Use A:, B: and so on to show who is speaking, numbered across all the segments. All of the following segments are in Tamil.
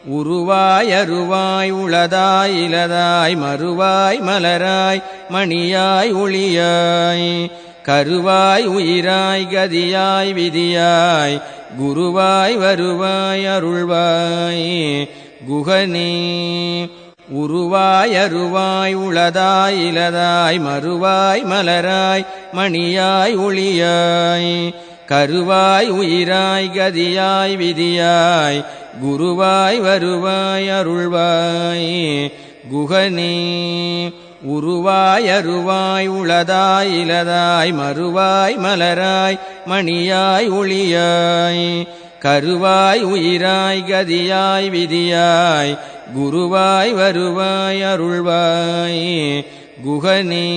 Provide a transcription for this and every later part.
A: உருவாய் அருவாய் உளதாய் இலதாய் மறுவாய் மலராய் மணியாய் ஒளியாய் கருவாய் உயிராய் கதியாய் விதியாய் குருவாய் வருவாய் அருள்வாய் குகனே. உருவாய் அருவாய் உளதாய் இலதாய் மறுவாய் மலராய் மணியாய் ஒளியாய் கருவாய் உயிராய் கதியாய் விதியாய் குருவாய் வருவாய் அருள்வாய் குகனே. உருவாய் அருவாய் உளதாய் இலதாய் மறுவாய் மலராய் மணியாய் ஒளியாய் கருவாய் உயிராய் கதியாய் விதியாய் குருவாய் வருவாய் அருள்வாய் குகனே.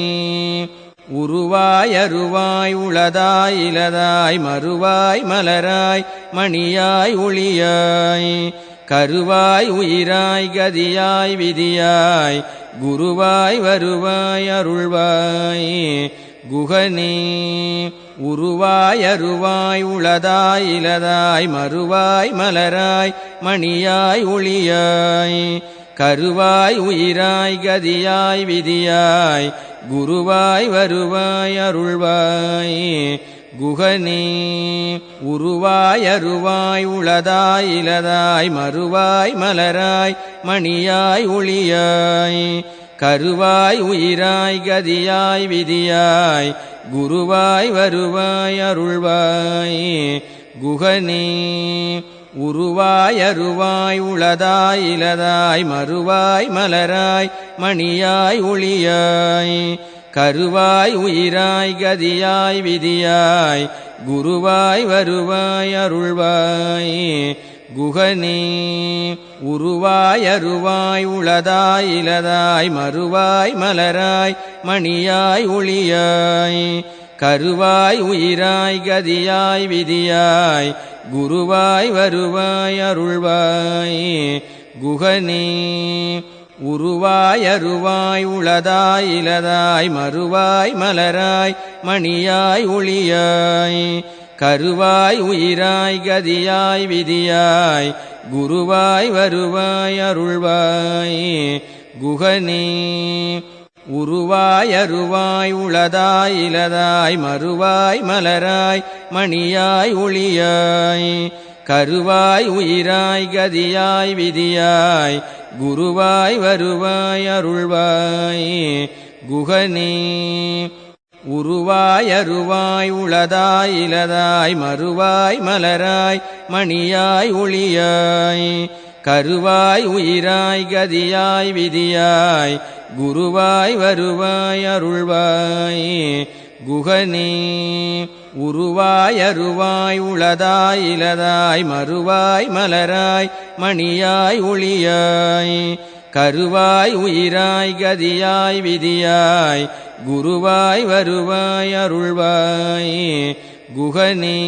A: உருவாய் அருவாய் உளதாய் இலதாய் மறுவாய் மலராய் மணியாய் ஒளியாய் கருவாய் உயிராய் கதியாய் விதியாய் குருவாய் வருவாய் அருள்வாய் குகனே. உருவாய் அருவாய் உளதாய் இலதாய் மறுவாய் மலராய் மணியாய் ஒளியாய் கருவாய் உயிராய் கதியாய் விதியாய் குருவாய் வருவாய் அருள்வாய் குகனே. உருவாய் அருவாய் உளதாய் இலதாய் மறுவாய் மலராய் மணியாய் ஒளியாய் கருவாய் உயிராய் கதியாய் விதியாய் குருவாய் வருவாய் அருள்வாய் குகனே. உருவாய் அருவாய் உளதாய் இலதாய் மறுவாய் மலராய் மணியாய் ஒளியாய் கருவாய் உயிராய் கதியாய் விதியாய் குருவாய் வருவாய் அருள்வாய் குகனே. உருவாய் அருவாய் உளதாய் இலதாய் மறுவாய் மலராய் மணியாய் ஒளியாய் கருவாய் உயிராய் கதியாய் விதியாய் குருவாய் வருவாய் அருள்வாய் குகனே. உருவாய் அருவாய் உளதாய் இலதாய் மறுவாய் மலராய் மணியாய் ஒளியாய் கருவாய் உயிராய் கதியாய் விதியாய் குருவாய் வருவாய் அருள்வாய் குகனே. உருவாய் அருவாய் உளதாய் இலதாய் மறுவாய் மலராய் மணியாய் ஒளியாய் கருவாய் உயிராய் கதியாய் விதியாய் குருவாய் வருவாய் அருள்வாய் குகனே. உருவாய் அருவாய் உளதாய் இலதாய் மறுவாய் மலராய் மணியாய் ஒளியாய் கருவாய் உயிராய் கதியாய் விதியாய் குருவாய் வருவாய் அருள்வாய் குகனே. உருவாய் அருவாய் உளதாய் இலதாய் மறுவாய் மலராய் மணியாய் ஒளியாய் கருவாய் உயிராய் கதியாய் விதியாய் குருவாய் வருவாய் அருள்வாய் குகனே.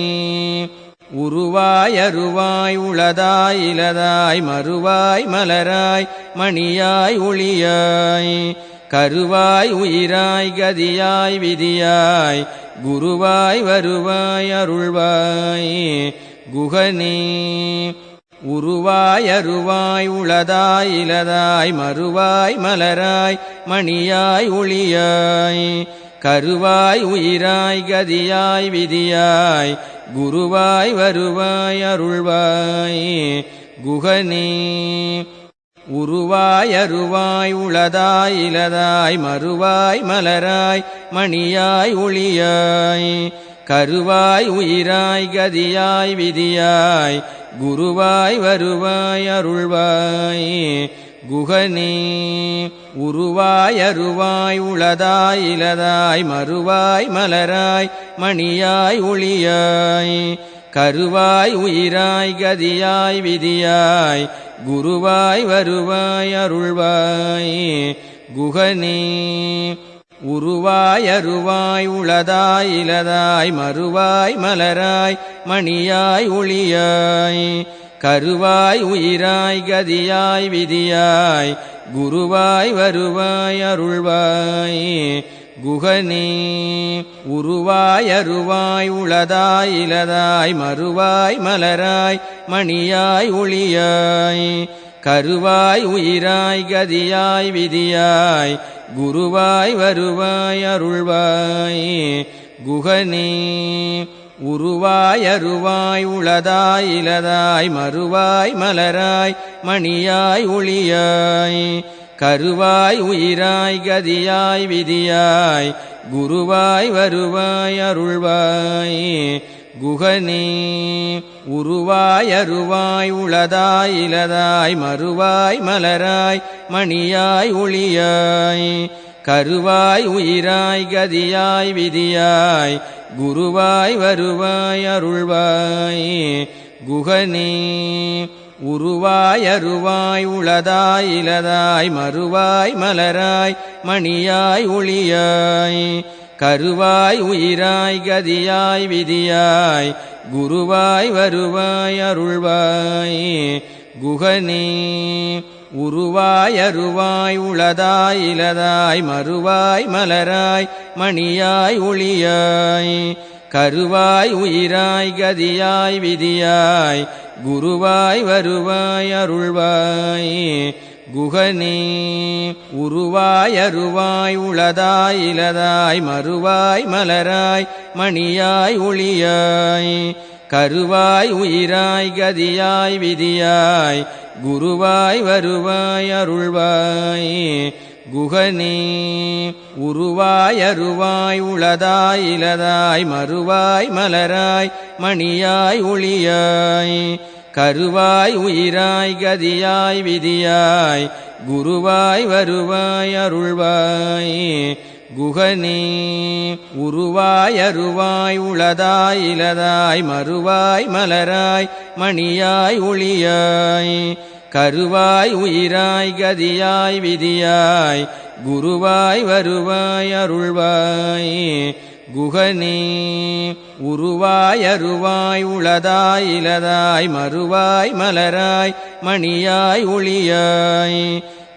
A: உருவாய் அருவாய் உளதாய் இலதாய் மறுவாய் மலராய் மணியாய் ஒளியாய் கருவாய் உயிராய் கதியாய் விதியாய் குருவாய் வருவாய் அருள்வாய் குகனே. உருவாய் அருவாய் உளதாய் இலதாய் மறுவாய் மலராய் மணியாய் ஒளியாய் கருவாய் உயிராய் கதியாய் விதியாய் குருவாய் வருவாய் அருள்வாய் குகனே. உருவாய் அருவாய் உளதாய் இலதாய் மறுவாய் மலராய் மணியாய் ஒளியாய் கருவாய் உயிராய் கதியாய் விதியாய் குருவாய் வருவாய் அருள்வாய் குகனே. உருவாய் அருவாய் உளதாய் இலதாய் மறுவாய் மலராய் மணியாய் ஒளியாய் கருவாய் உயிராய் கதியாய் விதியாய் குருவாய் வருவாய் அருள்வாய் குகனே. உருவாய் அருவாய் உளதாய் இலதாய் மறுவாய் மலராய் மணியாய் ஒளியாய் கருவாய் உயிராய் கதியாய் விதியாய் குருவாய் வருவாய் அருள்வாய் குகனே. உருவாய் அருவாய் உளதாய் இலதாய் மறுவாய் மலராய் மணியாய் ஒளியாய் கருவாய் உயிராய் கதியாய் விதியாய் குருவாய் வருவாய் அருள்வாய் குகனே உருவாய் அருவாய் உளதாய் இலதாய் மறுவாய் மலராய் மணியாய் ஒளியாய் கருவாய் உயிராய் கதியாய் விதியாய் குருவாய் வருவாய் அருள்வாய் குகனே உருவாய் அருவாய் உளதாய் இலதாய் மறுவாய் மலராய் மணியாய் ஒளியாய் கருவாய் உயிராய் கதியாய் விதியாய் குருவாய் வருவாய் அருள்வாய் குகனே உருவாய் அருவாய் உளதாய் இலதாய் மறுவாய் மலராய் மணியாய் ஒளியாய் கருவாய் உயிராய் கதியாய் விதியாய் குருவாய் வருவாய் அருள்வாய் குகனே உருவாய் அருவாய் உளதாய் இலதாய் மறுவாய் மலராய் மணியாய் ஒளியாய் கருவாய் உயிராய் கதியாய் விதியாய் குருவாய் வருவாய் அருள்வாய் குகனே உருவாய் அருவாய் உளதாய் இலதாய் மறுவாய் மலராய் மணியாய் ஒளியாய் கருவாய் உயிராய் கதியாய் விதியாய் குருவாய் வருவாய் அருள்வாய் குகனே உருவாய் அருவாய் உளதாய் இலதாய் மறுவாய் மலராய் மணியாய் ஒளியாய் கருவாய் உயிராய் கதியாய் விதியாய் குருவாய் வருவாய் அருள்வாய் குகனே உருவாய் அருவாய் உளதாய் இலதாய் மறுவாய் மலராய் மணியாய் ஒளியாய் கருவாய் உயிராய் கதியாய் விதியாய் குருவாய் வருவாய் அருள்வாய் குகனே உருவாய் அருவாய் உளதாய் இலதாய் மறுவாய் மலராய் மணியாய் ஒளியாய்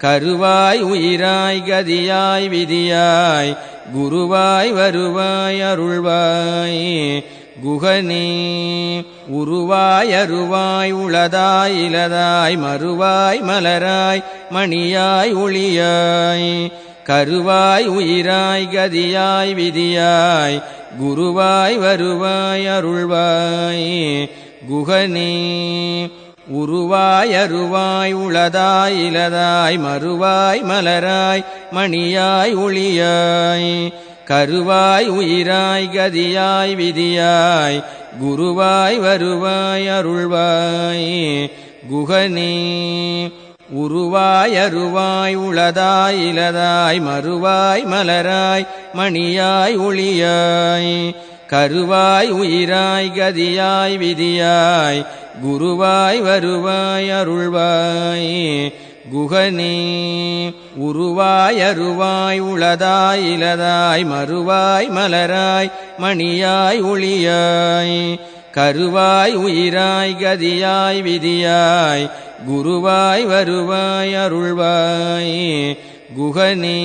A: கருவாய் உயிராய் கதியாய் விதியாய் குருவாய் வருவாய் அருள்வாய் குகனே உருவாய் அருவாய் உளதாய் இலதாய் மறுவாய் மலராய் மணியாய் ஒளியாய் கருவாய் உயிராய் கதியாய் விதியாய் குருவாய் வருவாய் அருள்வாய் குகனே உருவாய் அருவாய் உளதாய் இலதாய் மறுவாய் மலராய் மணியாய் ஒளியாய் கருவாய் உயிராய் கதியாய் விதியாய் குருவாய் வருவாய் அருள்வாய் குகனே உருவாய் அருவாய் உளதாய் இலதாய் மறுவாய் மலராய் மணியாய் ஒளியாய் கருவாய் உயிராய் கதியாய் விதியாய் குருவாய் வருவாய் அருள்வாய் குகனே உருவாய் அருவாய் உளதாய் இலதாய் மறுவாய் மலராய் மணியாய் ஒளியாய் கருவாய் உயிராய் கதியாய் விதியாய் குருவாய் வருவாய் அருள்வாய் குகனே